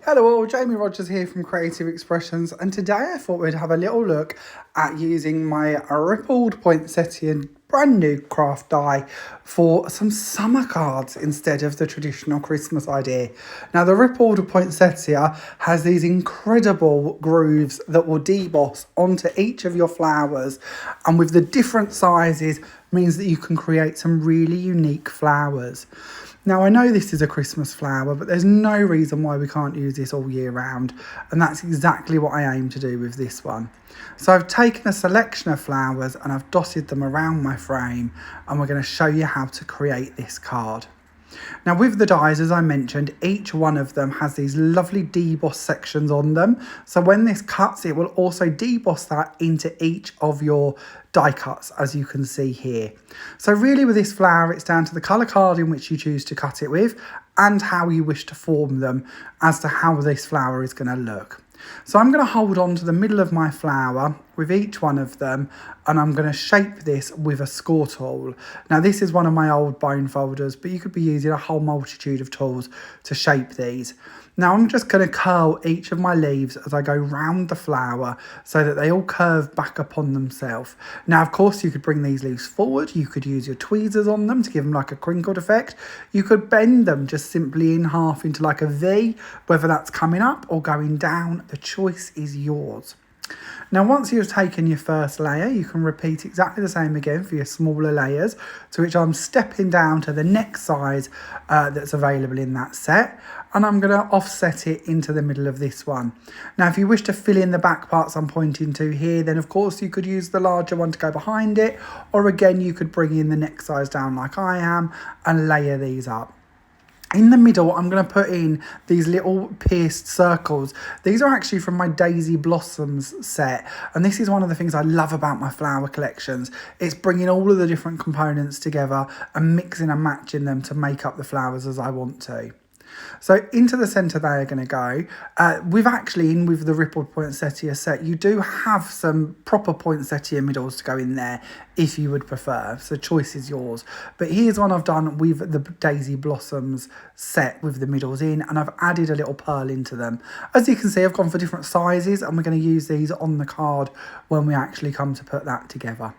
Hello all, Jamie Rodgers here from Creative Expressions, and today I thought we'd have a little look at using my Rippled Poinsettia brand new craft die for some summer cards instead of the traditional Christmas idea. Now the Rippled Poinsettia has these incredible grooves that will deboss onto each of your flowers, and with the different sizes means that you can create some really unique flowers. Now I know this is a Christmas flower, but there's no reason why we can't use this all year round, and that's exactly what I aim to do with this one. So I've taken a selection of flowers and I've dotted them around my frame, and we're going to show you how to create this card. Now with the dies, as I mentioned, each one of them has these lovely deboss sections on them. So when this cuts, it will also deboss that into each of your die cuts, as you can see here. So really with this flower, it's down to the colour card in which you choose to cut it with and how you wish to form them as to how this flower is going to look. So I'm going to hold on to the middle of my flower with each one of them, and I'm going to shape this with a score tool. Now this is one of my old bone folders, but you could be using a whole multitude of tools to shape these. Now I'm just going to curl each of my leaves as I go round the flower so that they all curve back upon themselves. Now of course you could bring these leaves forward, you could use your tweezers on them to give them like a crinkled effect. You could bend them just simply in half into like a V, whether that's coming up or going down, the choice is yours. Now once you've taken your first layer, you can repeat exactly the same again for your smaller layers, to which I'm stepping down to the next size that's available in that set, and I'm going to offset it into the middle of this one. Now if you wish to fill in the back parts I'm pointing to here, then of course you could use the larger one to go behind it, or again you could bring in the next size down like I am and layer these up. In the middle, I'm going to put in these little pierced circles. These are actually from my Daisy Blossoms set. And this is one of the things I love about my flower collections. It's bringing all of the different components together and mixing and matching them to make up the flowers as I want to. So into the centre they are going to go. With the Rippled Poinsettia set, you do have some proper poinsettia middles to go in there if you would prefer. So choice is yours. But here's one I've done with the Daisy Blossoms set with the middles in, and I've added a little pearl into them. As you can see, I've gone for different sizes, and we're going to use these on the card when we actually come to put that together.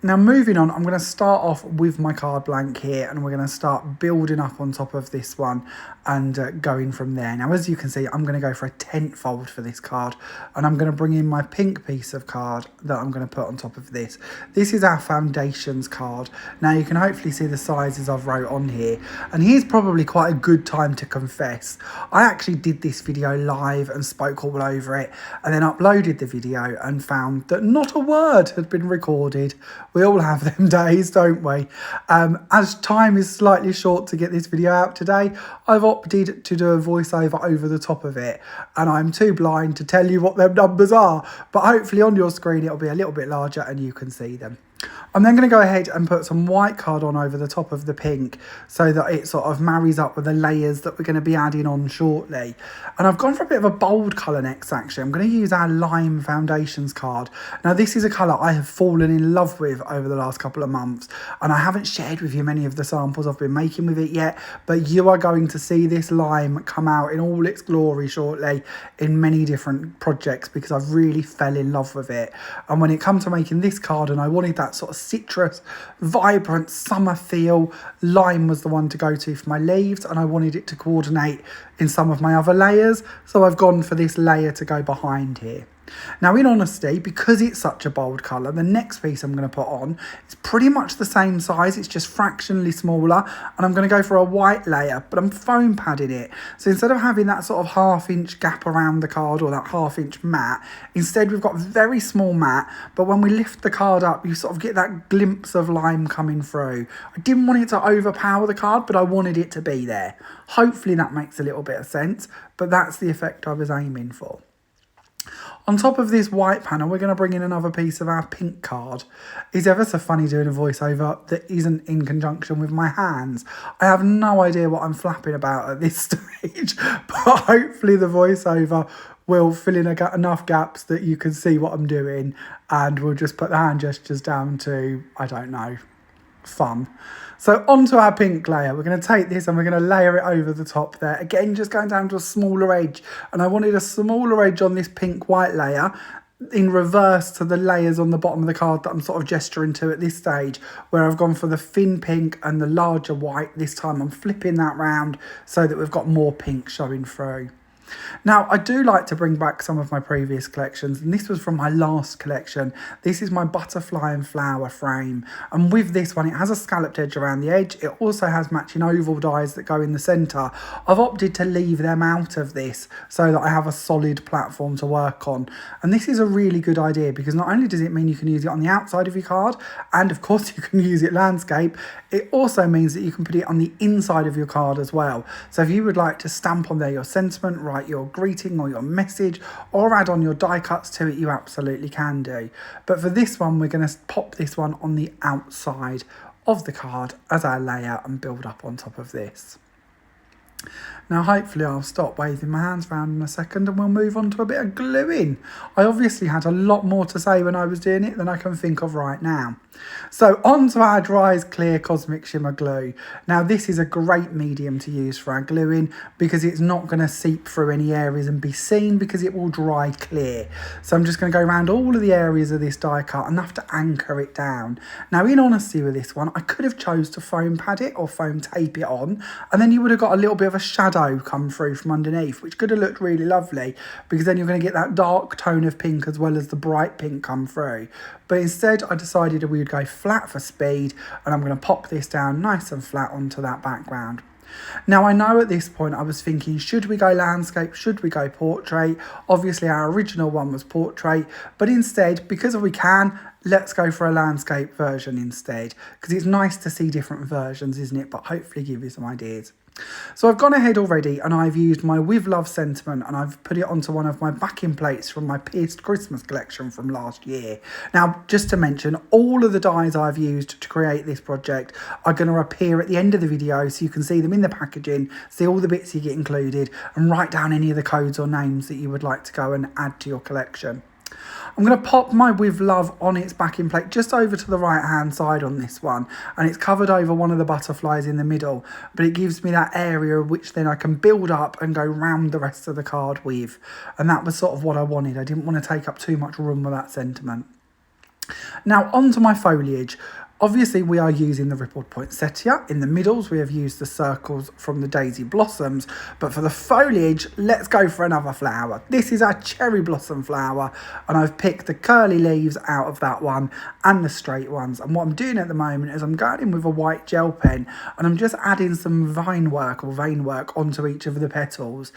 Now moving on, I'm going to start off with my card blank here, and we're going to start building up on top of this one and going from there. Now as you can see, I'm going to go for a tent fold for this card, and I'm going to bring in my pink piece of card that I'm going to put on top of this. This is our foundations card. Now you can hopefully see the sizes I've wrote on here, and here's probably quite a good time to confess. I actually did this video live and spoke all over it, and then uploaded the video and found that not a word had been recorded. We all have them days, don't we? As time is slightly short to get this video out today, I've opted to do a voiceover over the top of it, and I'm too blind to tell you what them numbers are, but hopefully on your screen it'll be a little bit larger and you can see them. I'm then going to go ahead and put some white card on over the top of the pink so that it sort of marries up with the layers that we're going to be adding on shortly. And I've gone for a bit of a bold colour next actually. I'm going to use our lime foundations card. Now this is a colour I have fallen in love with over the last couple of months, and I haven't shared with you many of the samples I've been making with it yet, but you are going to see this lime come out in all its glory shortly in many different projects because I've really fell in love with it. And when it comes to making this card and I wanted that sort of citrus, vibrant summer feel, lime was the one to go to for my leaves, and I wanted it to coordinate in some of my other layers, so I've gone for this layer to go behind here. Now in honesty, because it's such a bold colour, the next piece I'm going to put on is pretty much the same size, it's just fractionally smaller, and I'm going to go for a white layer, but I'm foam padding it. So instead of having that sort of half-inch gap around the card or that half-inch mat, instead we've got very small mat, but when we lift the card up, you sort of get that glimpse of lime coming through. I didn't want it to overpower the card, but I wanted it to be there. Hopefully that makes a little bit of sense, but that's the effect I was aiming for. On top of this white panel, we're going to bring in another piece of our pink card. It's ever so funny doing a voiceover that isn't in conjunction with my hands. I have no idea what I'm flapping about at this stage, but hopefully the voiceover will fill in enough gaps that you can see what I'm doing, and we'll just put the hand gestures down to, I don't know, fun. So onto our pink layer, we're going to take this and we're going to layer it over the top there. Again, just going down to a smaller edge. And I wanted a smaller edge on this pink white layer in reverse to the layers on the bottom of the card that I'm sort of gesturing to at this stage, where I've gone for the thin pink and the larger white. This time I'm flipping that round so that we've got more pink showing through. Now, I do like to bring back some of my previous collections, and this was from my last collection. This is my butterfly and flower frame, and with this one, it has a scalloped edge around the edge. It also has matching oval dies that go in the centre. I've opted to leave them out of this so that I have a solid platform to work on, and this is a really good idea because not only does it mean you can use it on the outside of your card, and of course you can use it landscape, it also means that you can put it on the inside of your card as well. So if you would like to stamp on there your sentiment, write your greeting or your message, or add on your die cuts to it, you absolutely can do. But for this one, we're going to pop this one on the outside of the card as our layer and build up on top of this. Now hopefully I'll stop waving my hands around in a second and we'll move on to a bit of gluing. I obviously had a lot more to say when I was doing it than I can think of right now. So on to our Dries Clear Cosmic Shimmer Glue. Now this is a great medium to use for our gluing because it's not going to seep through any areas and be seen because it will dry clear. So I'm just going to go around all of the areas of this die cut, enough to anchor it down. Now in honesty with this one, I could have chose to foam pad it or foam tape it on, and then you would have got a little bit of a shadow come through from underneath, which could have looked really lovely because then you're going to get that dark tone of pink as well as the bright pink come through. But instead I decided we would go flat for speed, and I'm going to pop this down nice and flat onto that background. Now I know at this point I was thinking, should we go landscape, should we go portrait? Obviously our original one was portrait, but instead, because we can, let's go for a landscape version instead, because it's nice to see different versions, isn't it? But hopefully give you some ideas. So I've gone ahead already and I've used my With Love sentiment and I've put it onto one of my backing plates from my Pierced Christmas collection from last year. Now, just to mention, all of the dies I've used to create this project are going to appear at the end of the video so you can see them in the packaging, see all the bits you get included, and write down any of the codes or names that you would like to go and add to your collection. I'm going to pop my With Love on its backing plate just over to the right hand side on this one, and it's covered over one of the butterflies in the middle, but it gives me that area which then I can build up and go round the rest of the card with, and that was sort of what I wanted. I didn't want to take up too much room with that sentiment. Now onto my foliage. Obviously we are using the Rippled Poinsettia. In the middles we have used the circles from the Daisy Blossoms, but for the foliage, let's go for another flower. This is our Cherry Blossom flower, and I've picked the curly leaves out of that one and the straight ones, and what I'm doing at the moment is I'm going in with a white gel pen and I'm just adding some vine work or vein work onto each of the petals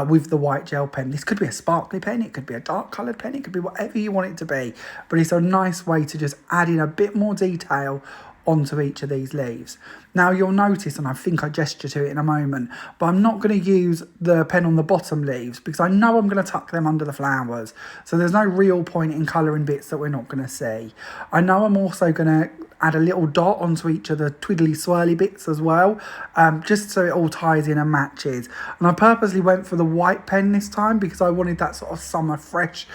with the white gel pen. This could be a sparkly pen, it could be a dark coloured pen, it could be whatever you want it to be, but it's a nice way to just add in a bit more detail onto each of these leaves. Now you'll notice, and I think I gesture to it in a moment, but I'm not going to use the pen on the bottom leaves because I know I'm going to tuck them under the flowers. So there's no real point in colouring bits that we're not going to see. I know I'm also going to add a little dot onto each of the twiddly swirly bits as well, just so it all ties in and matches. And I purposely went for the white pen this time because I wanted that sort of summer fresh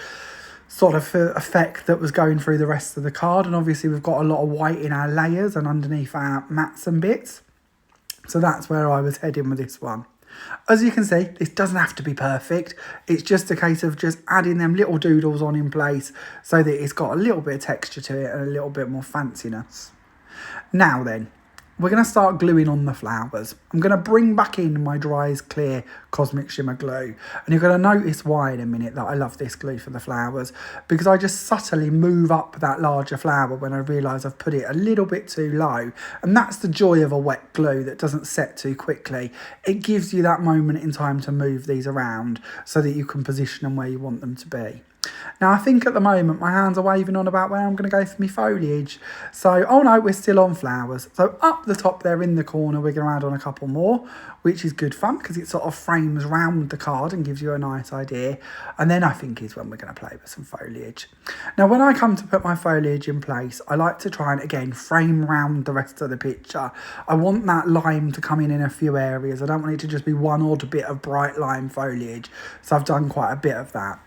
sort of effect that was going through the rest of the card, and obviously we've got a lot of white in our layers and underneath our mats and bits, so that's where I was heading with this one. As you can see, this doesn't have to be perfect, it's just a case of just adding them little doodles on in place so that it's got a little bit of texture to it and a little bit more fanciness. Now then, we're going to start gluing on the flowers. I'm going to bring back in my Dries Clear Cosmic Shimmer Glue. And you're going to notice why in a minute that I love this glue for the flowers, because I just subtly move up that larger flower when I realise I've put it a little bit too low. And that's the joy of a wet glue that doesn't set too quickly. It gives you that moment in time to move these around so that you can position them where you want them to be. Now I think at the moment my hands are waving on about where I'm going to go for my foliage. So, oh no, we're still on flowers. So up the top there in the corner we're going to add on a couple more, which is good fun because it sort of frames round the card and gives you a nice idea. And then I think is when we're going to play with some foliage. Now when I come to put my foliage in place, I like to try and again frame round the rest of the picture. I want that lime to come in a few areas. I don't want it to just be one odd bit of bright lime foliage. So I've done quite a bit of that.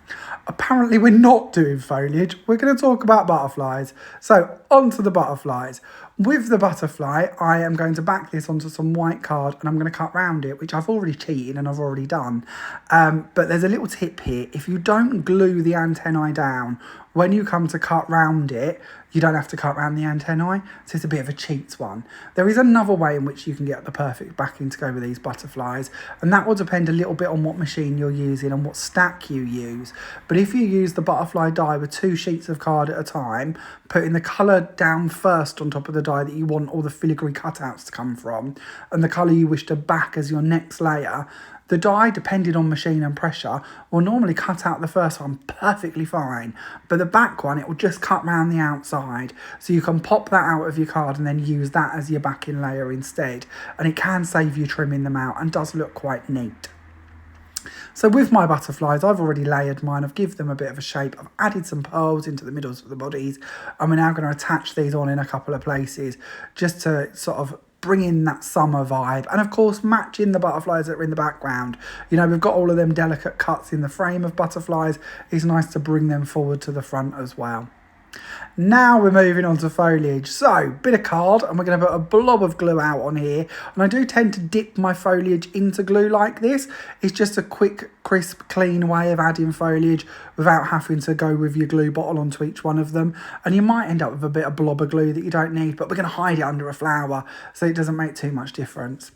Apparently we're not doing foliage, we're going to talk about butterflies. So on to the butterflies. With the butterfly, I am going to back this onto some white card and I'm going to cut round it, which I've already cheated and I've already done. But there's a little tip here. If you don't glue the antennae down, when you come to cut round it, you don't have to cut round the antennae, so it's a bit of a cheat one. There is another way in which you can get the perfect backing to go with these butterflies, and that will depend a little bit on what machine you're using and what stack you use. But if you use the butterfly die with 2 sheets of card at a time, putting the colour down first on top of the die that you want all the filigree cutouts to come from, and the colour you wish to back as your next layer, the die, depending on machine and pressure, will normally cut out the first one perfectly fine, but the back one, it will just cut round the outside. So you can pop that out of your card and then use that as your backing layer instead. And it can save you trimming them out and does look quite neat. So with my butterflies, I've already layered mine. I've given them a bit of a shape. I've added some pearls into the middles of the bodies. And we're now going to attach these on in a couple of places just to sort of bring in that summer vibe, and of course matching the butterflies that are in the background. You know, we've got all of them delicate cuts in the frame of butterflies. It's nice to bring them forward to the front as well. Now we're moving on to foliage. So, bit of card, and we're going to put a blob of glue out on here. And I do tend to dip my foliage into glue like this. It's just a quick, crisp, clean way of adding foliage without having to go with your glue bottle onto each one of them. And you might end up with a bit of blob of glue that you don't need, but we're going to hide it under a flower so it doesn't make too much difference.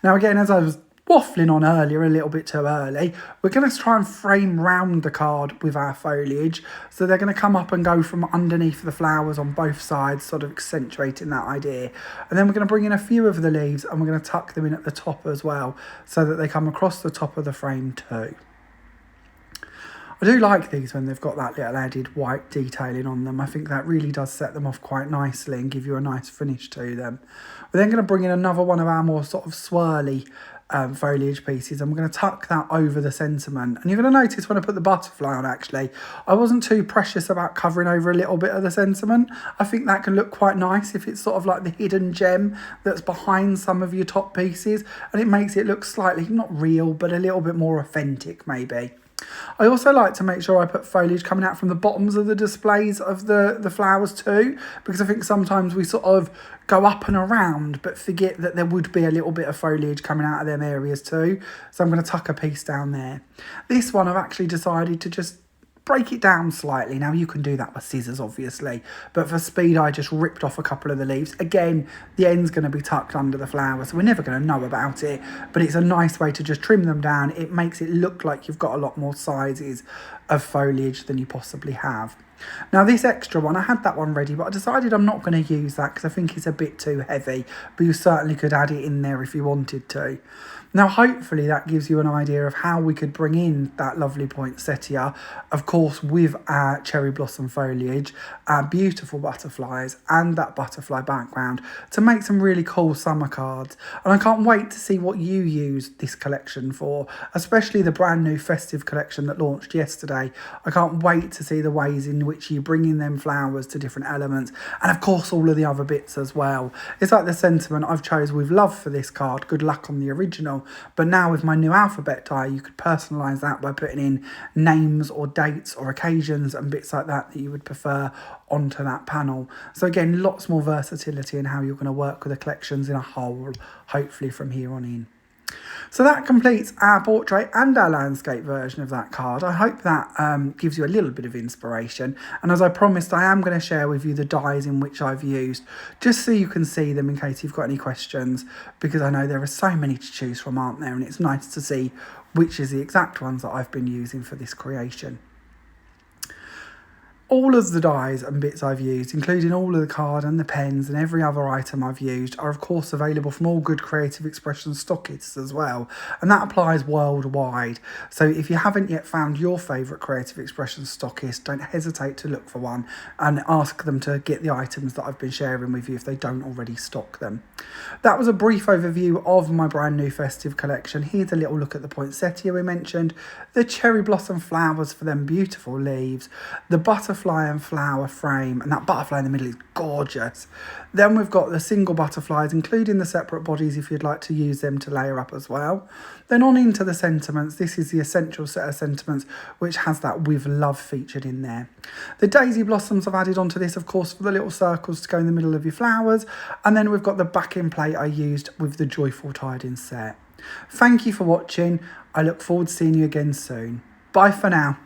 Now again, as I was waffling on earlier a little bit too early, we're going to try and frame round the card with our foliage, so they're going to come up and go from underneath the flowers on both sides, sort of accentuating that idea. And then we're going to bring in a few of the leaves and we're going to tuck them in at the top as well, so that they come across the top of the frame too. I do like these when they've got that little added white detailing on them. I think that really does set them off quite nicely and give you a nice finish to them. We're then going to bring in another one of our more sort of swirly foliage pieces, and we're going to tuck that over the sentiment. And you're going to notice when I put the butterfly on, actually, I wasn't too precious about covering over a little bit of the sentiment. I think that can look quite nice if it's sort of like the hidden gem that's behind some of your top pieces, and it makes it look slightly, not real, but a little bit more authentic maybe. I also like to make sure I put foliage coming out from the bottoms of the displays of the flowers too, because I think sometimes we sort of go up and around but forget that there would be a little bit of foliage coming out of them areas too. So I'm going to tuck a piece down there. This one I've actually decided to just break it down slightly. Now you can do that with scissors obviously, but for speed I just ripped off a couple of the leaves. Again, the end's going to be tucked under the flower, so we're never going to know about it, but it's a nice way to just trim them down. It makes it look like you've got a lot more sizes of foliage than you possibly have. Now this extra one, I had that one ready, but I decided I'm not going to use that because I think it's a bit too heavy, but you certainly could add it in there if you wanted to. Now hopefully that gives you an idea of how we could bring in that lovely poinsettia, of course with our cherry blossom foliage, our beautiful butterflies and that butterfly background to make some really cool summer cards. And I can't wait to see what you use this collection for, especially the brand new festive collection that launched yesterday. I can't wait to see the ways in which you bring in them flowers to different elements, and of course all of the other bits as well. It's like the sentiment I've chose with love for this card, good luck on the original. But now with my new alphabet die, you could personalise that by putting in names or dates or occasions and bits like that that you would prefer onto that panel. So again, lots more versatility in how you're going to work with the collections in a whole, hopefully from here on in. So that completes our portrait and our landscape version of that card. I hope that gives you a little bit of inspiration. And as I promised, I am going to share with you the dies in which I've used, just so you can see them in case you've got any questions, because I know there are so many to choose from, aren't there? And it's nice to see which is the exact ones that I've been using for this creation. All of the dies and bits I've used, including all of the card and the pens and every other item I've used, are of course available from all good Creative Expression stockists as well, and that applies worldwide. So if you haven't yet found your favourite Creative Expression stockist, don't hesitate to look for one and ask them to get the items that I've been sharing with you if they don't already stock them. That was a brief overview of my brand new festive collection. Here's a little look at the poinsettia we mentioned, the cherry blossom flowers for them beautiful leaves, the butterfly butterfly and flower frame, and that butterfly in the middle is gorgeous. Then we've got the single butterflies, including the separate bodies if you'd like to use them to layer up as well. Then on into the sentiments. This is the essential set of sentiments, which has that with love featured in there. The daisy blossoms I've added onto this, of course, for the little circles to go in the middle of your flowers. And then we've got the backing plate I used with the joyful tidings set. Thank you for watching. I look forward to seeing you again soon. Bye for now.